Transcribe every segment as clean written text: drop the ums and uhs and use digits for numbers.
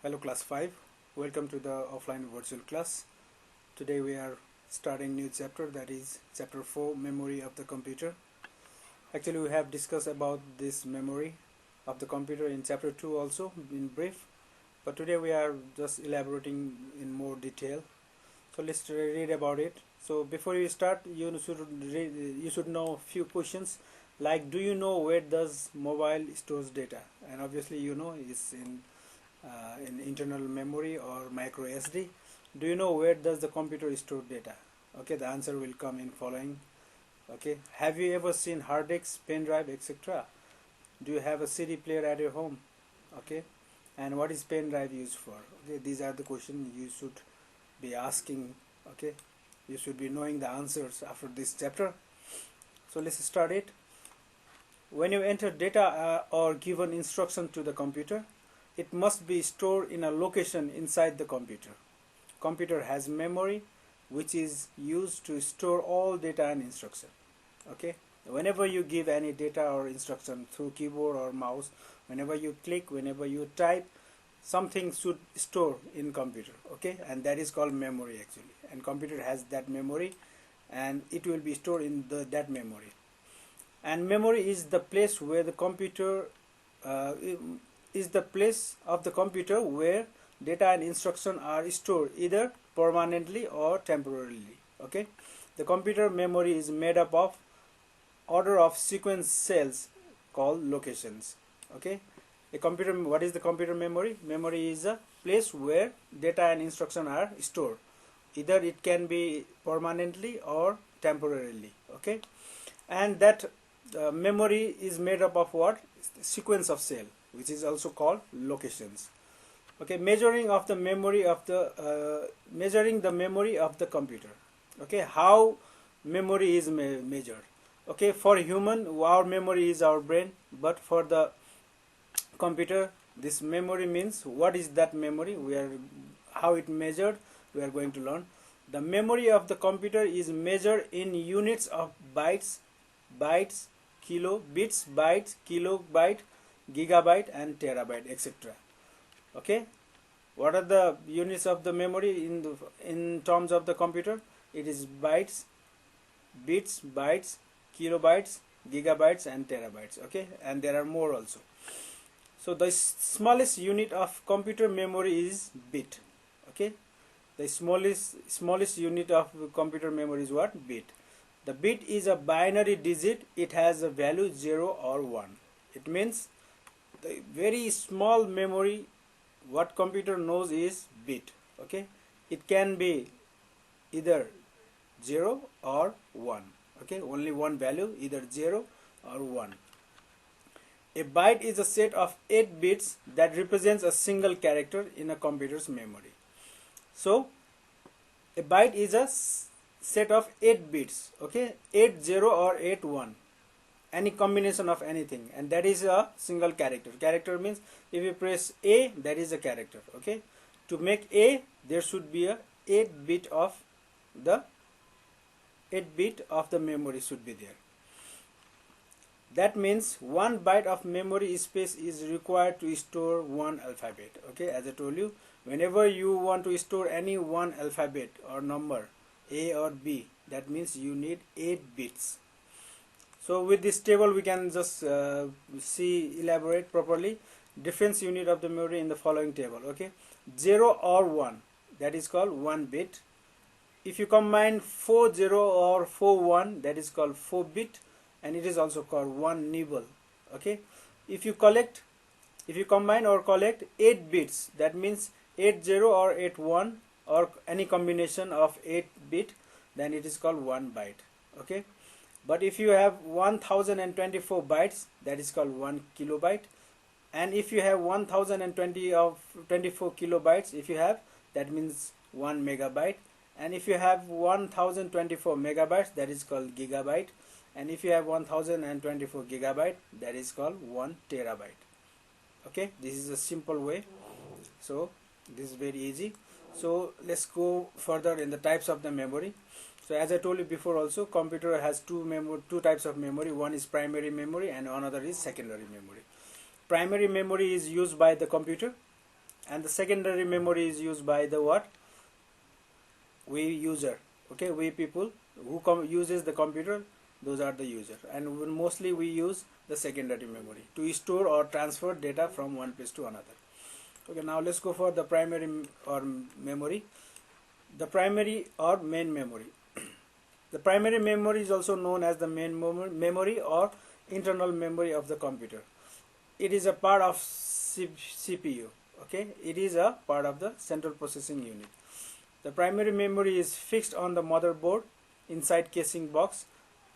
Hello class 5, welcome to the offline virtual class. Today we are starting new chapter, that is chapter 4, memory of the computer. Actually we have discussed about this memory of the computer in chapter 2 also in brief, but today we are just elaborating in more detail. So let's read about it. So before we start, you should know few questions like, do you know where does mobile stores data? And obviously you know it's in internal memory or micro SD. Do you know where does the computer store data? Okay, the answer will come in following. Okay, have you ever seen hard disks, pendrive, etc.? Do you have a CD player at your home? Okay, and what is pendrive used for? Okay, these are the questions you should be asking. Okay, you should be knowing the answers after this chapter. So let's start it. When you enter data or given instruction to the computer, it must be stored in a location inside the computer. Computer has memory which is used to store all data and instruction. Okay, whenever you give any data or instruction through keyboard or mouse, whenever you click, whenever you type, something should store in computer. Okay, and that is called memory actually, and computer has that memory and it will be stored in that memory. And memory is the place where the computer is the place of the computer where data and instruction are stored either permanently or temporarily. Okay, the computer memory is made up of order of sequence cells called locations. Okay, what is the computer memory? Memory is a place where data and instruction are stored, either it can be permanently or temporarily. Okay, and that memory is made up of what? Sequence of cell, which is also called locations. Okay, measuring the memory of the computer. Okay, how memory is measured? Okay, for human, our memory is our brain, but for the computer, this memory means what is that memory? How it measured, we are going to learn. The memory of the computer is measured in units of bits, kilobyte, gigabyte and terabyte, etc. Okay, what are the units of the memory in terms of the computer? It is bytes, bits, bytes, kilobytes, gigabytes and terabytes. Okay, and there are more also. So the smallest unit of computer memory is bit. Okay, the smallest unit of computer memory is what? Bit. The bit is a binary digit. It has a value 0 or 1. It means the very small memory what computer knows is bit. Okay, it can be either 0 or 1. Okay, only one value, either 0 or 1. A byte is a set of 8 bits that represents a single character in a computer's memory. So a byte is a set of 8 bits. Okay, 8 0 or 8 1, any combination of anything, and that is a single character. Character means if you press A, that is a character. Okay, to make A, there should be a 8 bit of the memory should be there. That means 1 byte of memory space is required to store one alphabet. Okay, as I told you, whenever you want to store any one alphabet or number, A or B, that means you need 8 bits. So with this table we can just elaborate properly difference unit of the memory in the following table. Okay, 0 or 1, that is called 1 bit. If you combine 4 0 or 4 1, that is called 4 bit, and it is also called 1 nibble. Okay, if you combine or collect 8 bits, that means 8 0 or 8 1 or any combination of 8 bit, then it is called 1 byte. Okay, but if you have 1024 bytes, that is called 1 kilobyte, and if you have 1024 kilobytes, if you have, that means 1 megabyte, and if you have 1024 megabytes, that is called gigabyte, and if you have 1024 gigabyte, that is called 1 terabyte. Okay, this is a simple way, so this is very easy. So let's go further in the types of the memory. So as I told you before also, computer has two types of memory. One is primary memory and another is secondary memory. Primary memory is used by the computer and the secondary memory is used by the what? We user. Okay, we people who uses the computer, those are the user, and mostly we use the secondary memory to store or transfer data from one place to another. Okay, now let's go for the primary or memory. The primary or main memory. The primary memory is also known as the main memory or internal memory of the computer. It is a part of CPU. Okay, it is a part of the central processing unit. The primary memory is fixed on the motherboard inside casing box,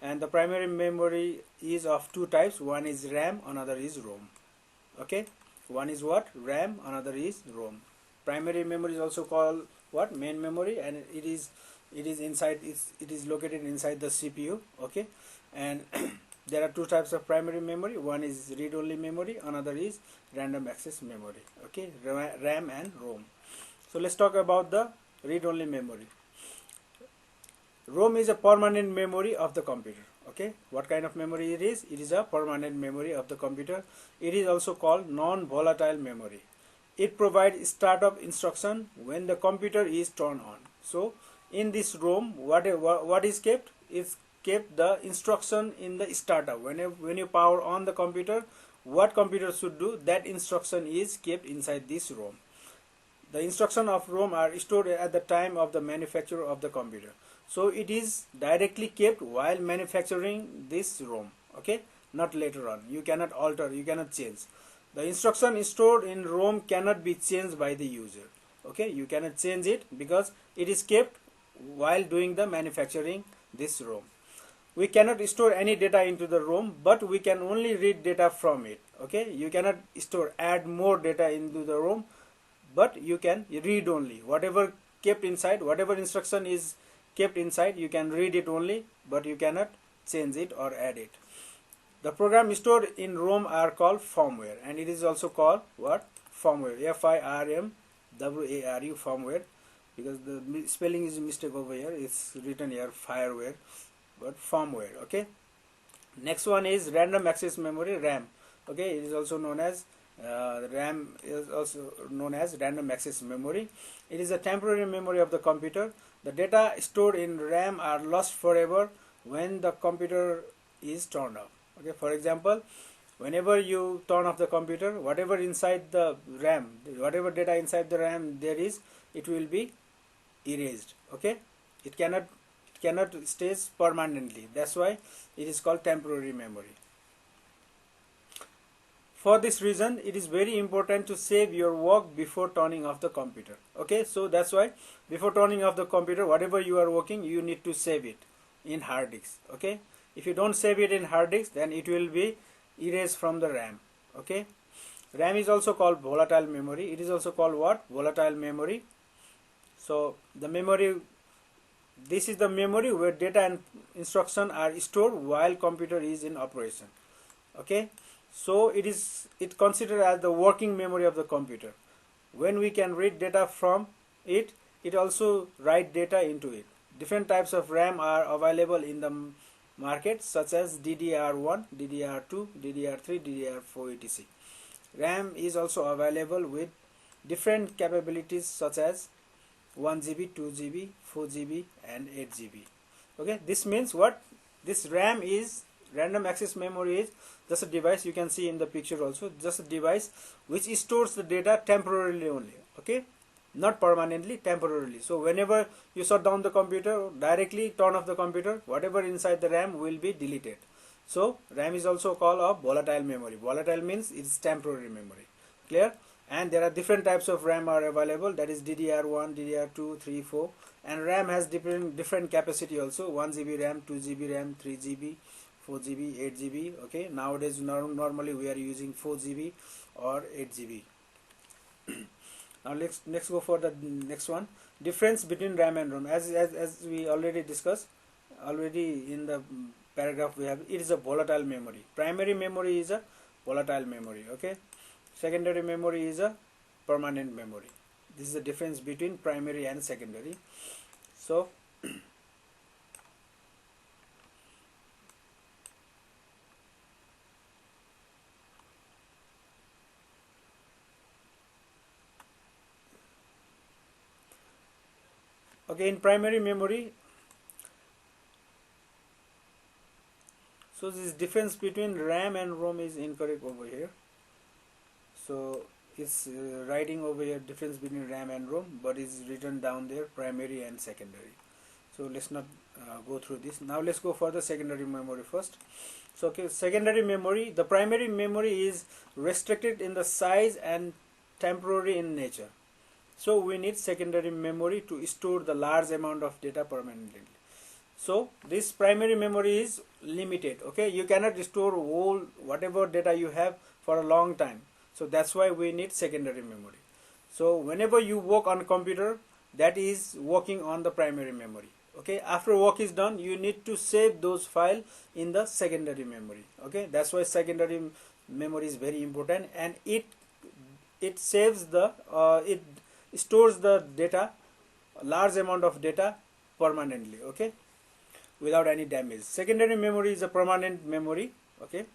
and the primary memory is of two types. One is RAM, another is ROM. Okay, one is what? RAM, another is ROM. Primary memory is also called what? Main memory, and it is inside, it is located inside the CPU. Okay, and there are two types of primary memory. One is read-only memory, another is random access memory. Okay, RAM and ROM. So let's talk about the read-only memory. ROM is a permanent memory of the computer. Okay, what kind of memory it is? It is a permanent memory of the computer. It is also called non-volatile memory. It provides startup instruction when the computer is turned on. So in this ROM, what is kept? Is kept the instruction in the startup. When you power on the computer, what computer should do, that instruction is kept inside this ROM. The instruction of ROM are stored at the time of the manufacture of the computer. So it is directly kept while manufacturing this ROM. Okay, not later on. You cannot alter, you cannot change. The instruction stored in ROM cannot be changed by the user. Okay, you cannot change it because it is kept while doing the manufacturing this ROM. We cannot store any data into the ROM, but we can only read data from it. Okay, you cannot add more data into the ROM, but you can read only. Whatever kept inside, whatever instruction is kept inside, you can read it only, but you cannot change it or add it. The program stored in ROM are called firmware, and it is also called what? Firmware. Firmware, firmware, because the spelling is a mistake over here. It's written here fireware, but firmware. Okay. Next one is random access memory, RAM. Okay, it is also known as RAM is also known as random access memory. It is a temporary memory of the computer. The data stored in RAM are lost forever when the computer is turned off. Okay, for example, whenever you turn off the computer, whatever inside the RAM, whatever data inside the RAM there is, it will be erased. Okay, it cannot stays permanently. That's why it is called temporary memory. For this reason, it is very important to save your work before turning off the computer. Okay, so that's why before turning off the computer, whatever you are working, you need to save it in hard disk. Okay, if you don't save it in hard disk, then it will be erased from the RAM. Okay, RAM is also called volatile memory. It is also called what? Volatile memory. So the memory, this is the memory where data and instruction are stored while computer is in operation. Okay, so it considered as the working memory of the computer. When we can read data from it, it also write data into it. Different types of RAM are available in the market, such as DDR1, DDR2, DDR3, DDR4, etc. RAM is also available with different capabilities such as 1 GB, 2 GB, 4 GB and 8 GB. Okay, this means what? This RAM is, random access memory is just a device, you can see in the picture also, just a device which stores the data temporarily only. Okay, not permanently, temporarily. So whenever you shut down the computer, directly turn off the computer, whatever inside the RAM will be deleted. So RAM is also called a volatile memory. Volatile means it is temporary memory. Clear? And there are different types of RAM are available, that is DDR1, DDR2, 3, 4, and RAM has different capacity also, 1 GB RAM, 2 GB RAM, 3 GB, 4 GB, 8 GB. Okay, nowadays normally we are using 4 GB or 8 GB. Now let's go for the next one. Difference between RAM and ROM. As we already discussed, already in the paragraph we have, it is a volatile memory. Primary memory is a volatile memory. Okay, secondary memory is a permanent memory. This is the difference between primary and secondary. So Okay, in primary memory, so this difference between RAM and ROM is incorrect over here. So it's writing over here difference between RAM and ROM, but it's written down there primary and secondary. So let's not go through this. Now let's go for the secondary memory first. So okay, secondary memory, the primary memory is restricted in the size and temporary in nature. So we need secondary memory to store the large amount of data permanently. So this primary memory is limited. Okay, you cannot store whole whatever data you have for a long time. So that's why we need secondary memory. So whenever you work on a computer, that is working on the primary memory. Okay, after work is done, you need to save those files in the secondary memory. Okay, that's why secondary memory is very important, and it saves the it stores the data, large amount of data permanently. Okay, without any damage. Secondary memory is a permanent memory. Okay,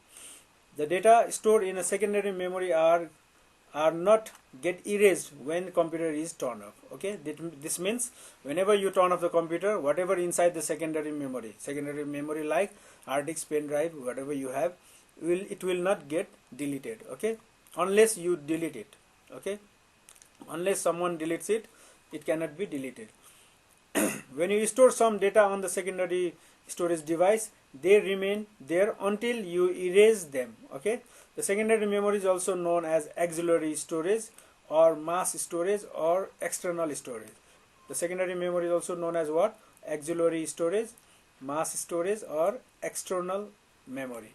the data stored in a secondary memory are not get erased when computer is turned off. Okay, this means whenever you turn off the computer, whatever inside the secondary memory like hard disk, pen drive, whatever you have, it will not get deleted. Okay, unless you delete it. Okay, unless someone deletes it, it cannot be deleted. When you store some data on the secondary storage device, they remain there until you erase them. Okay, the secondary memory is also known as auxiliary storage or mass storage or external storage. The secondary memory is also known as what? Auxiliary storage, mass storage or external memory.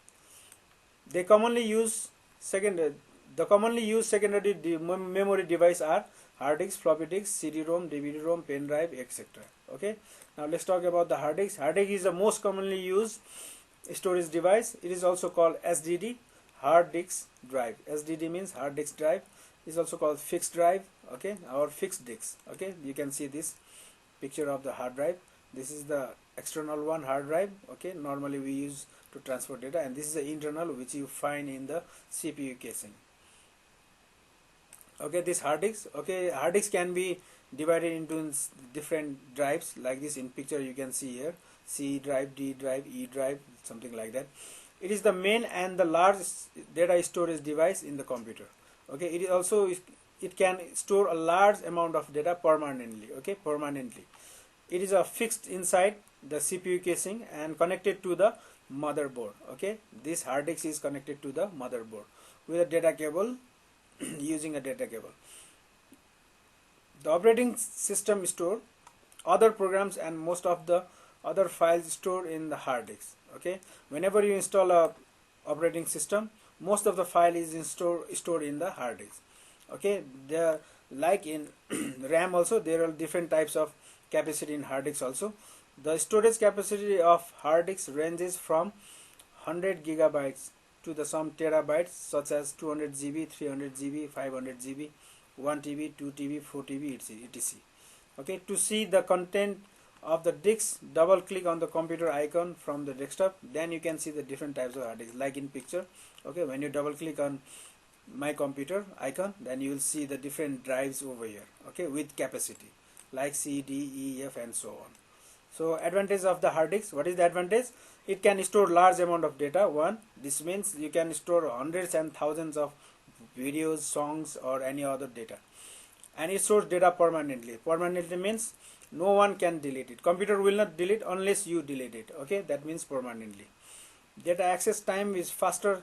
They commonly use the commonly used secondary memory device are hard disk, floppy disk, CD-ROM, DVD-ROM, pen drive, etc. Okay, now let's talk about the hard disk. Hard disk is the most commonly used storage device. It is also called SDD, hard disk drive. SDD means hard disk drive. It is also called fixed drive. Okay, or fixed disk. Okay, you can see this picture of the hard drive. This is the external one, hard drive. Okay, normally we use to transfer data, and this is the internal which you find in the CPU casing. Okay, this hard disk. Okay, hard disk can be divided into different drives like this. In picture you can see here C drive, D drive, E drive, something like that. It is the main and the large data storage device in the computer. Okay, it is also it can store a large amount of data permanently. Okay, permanently. It is a fixed inside the CPU casing and connected to the motherboard. Okay, this hard disk is connected to the motherboard with a data cable using a data cable. The operating system store other programs and most of the other files stored in the hard disk. Okay, whenever you install a operating system, most of the file is stored in the hard disk. Okay, there like in RAM also there are different types of capacity in hard disk also. The storage capacity of hard disk ranges from 100 gigabytes to the some terabytes such as 200 GB, 300 GB, 500 GB, 1 TB, 2 TB, 4 TB, etc. Okay, to see the content of the disk, double click on the computer icon from the desktop, then you can see the different types of hard disk like in picture. Okay, when you double click on my computer icon, then you will see the different drives over here. Okay, with capacity like C, D, E, F and so on. So advantage of the hard disk, what is the advantage? It can store large amount of data. One, this means you can store hundreds and thousands of videos, songs or any other data, and it stores data permanently. Permanently means no one can delete it. Computer will not delete unless you delete it. Okay, that means permanently. Data access time is faster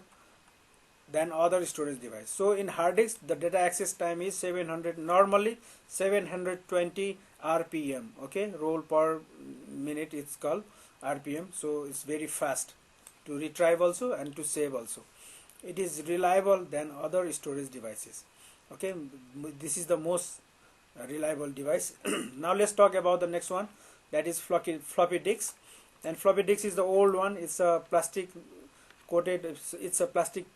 than other storage device. So in hard disk the data access time is 700, normally 720 RPM. Okay, roll per minute, it's called RPM. So it's very fast to retrieve also and to save also. It is reliable than other storage devices. Okay, this is the most reliable device. Now let's talk about the next one, that is floppy disk. And floppy disk is the old one. It's a plastic coated, it's a plastic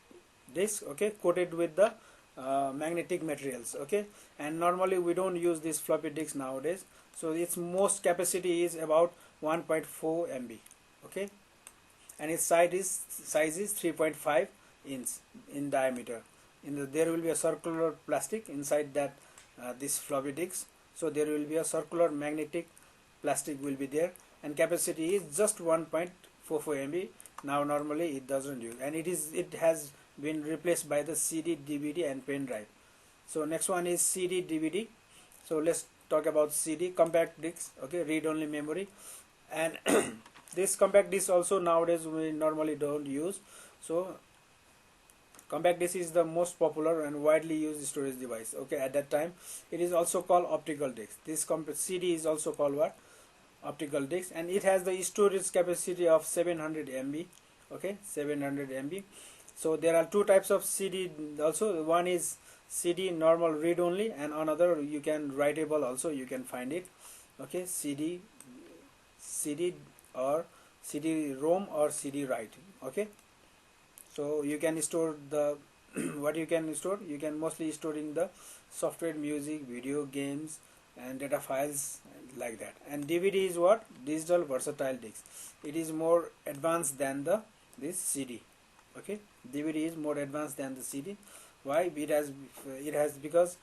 disk, okay, coated with the magnetic materials. Okay, and normally we don't use this floppy disk nowadays. So its most capacity is about 1.4 MB. Okay, and its size is 3.5 inch in diameter. There will be a circular plastic inside that this floppy disk. So there will be a circular magnetic plastic will be there, and capacity is just 1.44 MB. Now normally it doesn't use, and it has been replaced by the CD, DVD and pen drive. So next one is CD, DVD. So let's talk about CD, compact disc, okay, read only memory. And this compact disc also nowadays we normally don't use. So compact disc is the most popular and widely used storage device, okay, at that time. It is also called optical disc. This CD is also called what? Optical disc, and it has the storage capacity of 700 MB, okay, 700 MB. So there are two types of CD also. One is CD normal read only, and another you can writable also, you can find it, okay, CD or CD ROM or CD write, okay. So you can store the what you can store, you can mostly store in the software, music, video, games and data files like that. And DVD is what? Digital versatile disc. It is more advanced than this CD, okay. DVD is more advanced than the CD. Why? It has because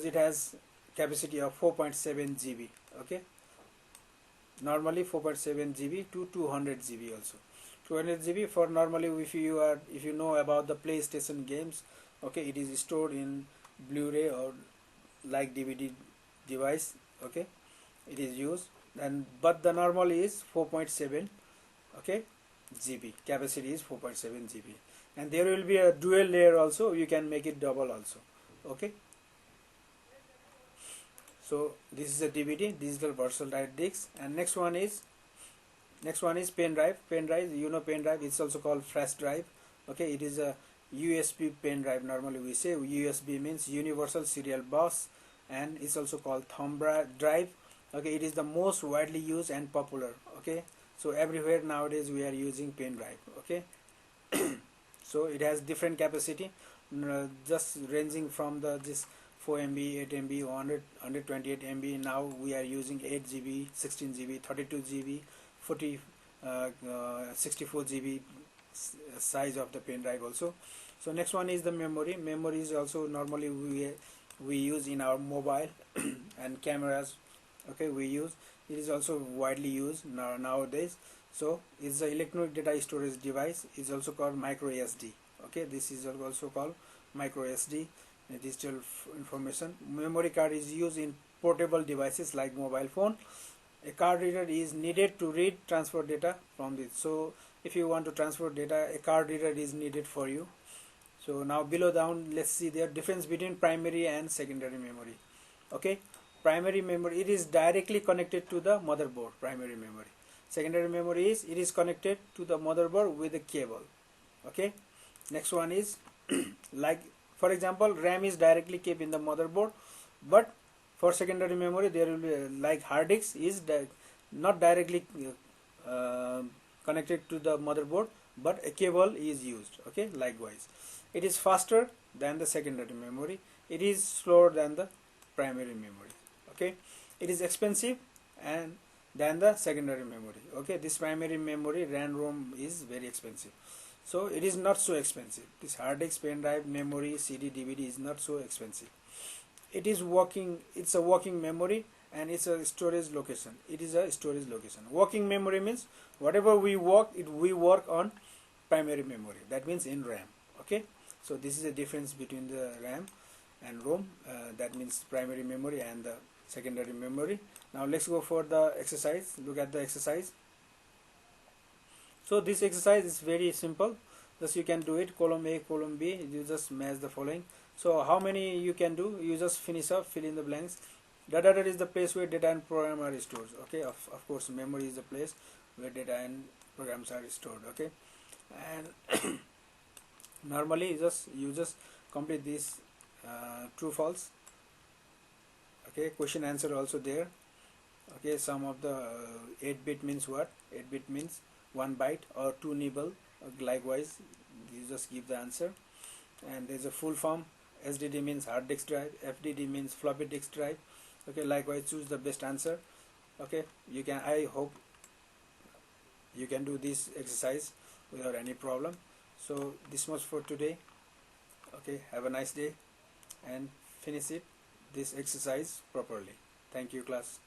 it has capacity of 4.7 GB, okay. Normally 4.7 GB to 200 GB also. 200 GB for normally if you know about the PlayStation games, okay, it is stored in Blu-ray or like DVD device, okay, it is used. And but the normal is 4.7, okay, GB capacity is 4.7 GB, and there will be a dual layer also, you can make it double also, okay. So this is a DVD, digital versatile disc. And next one is pen drive. Pen drive, you know, pen drive is also called flash drive, okay. It is a USB pen drive. Normally we say USB means universal serial bus, and it's also called thumb drive, okay. It is the most widely used and popular, okay. So everywhere nowadays we are using pen drive, okay. So it has different capacity, just ranging from this 4 MB, 8 MB, 128 MB. Now we are using 8 GB, 16 GB, 32 GB, 64 GB size of the pen drive also. So next one is the memory. Memory is also normally we use in our mobile and cameras, okay, we use. It is also widely used nowadays. So it's the electronic data storage device. It's also called micro SD, okay. This is also called micro SD, digital information. Memory card is used in portable devices like mobile phone. A card reader is needed to read transfer data from this. So if you want to transfer data, a card reader is needed for you. So now below down, let's see the difference between primary and secondary memory, okay. Primary memory, it is directly connected to the motherboard. Primary memory. Secondary memory is, it is connected to the motherboard with a cable, okay. Next one is like for example, RAM is directly kept in the motherboard, but for secondary memory there will be like hard disk is not directly connected to the motherboard, but a cable is used, okay. Likewise, it is faster than the secondary memory, it is slower than the primary memory, okay. It is expensive and than the secondary memory, okay. This primary memory RAM ROM is very expensive, so it is not so expensive. This hard disk, pen drive, memory, CD, DVD is not so expensive. It is working, it's a working memory, and it's a storage location. It is a storage location. Working memory means whatever we work, we work on primary memory, that means in RAM, okay. So this is a difference between the RAM and ROM, that means primary memory and the secondary memory. Now let's go for the exercise. Look at the exercise. So this exercise is very simple, just you can do it, column A, column B, you just match the following. So how many you can do, you just finish up, fill in the blanks. Data is the place where data and program are stored, okay. Of course memory is the place where data and programs are stored, okay. And normally you just complete this true false, okay. Question answer also there, okay. Some of the 8-bit means what? 8-bit means 1 byte or 2 nibble, likewise you just give the answer. And there's a full form. SDD means hard disk drive, FDD means floppy disk drive, okay. Likewise choose the best answer, okay. You can, I hope you can do this exercise without any problem. So this much for today, okay. Have a nice day and finish this exercise properly. Thank you, class.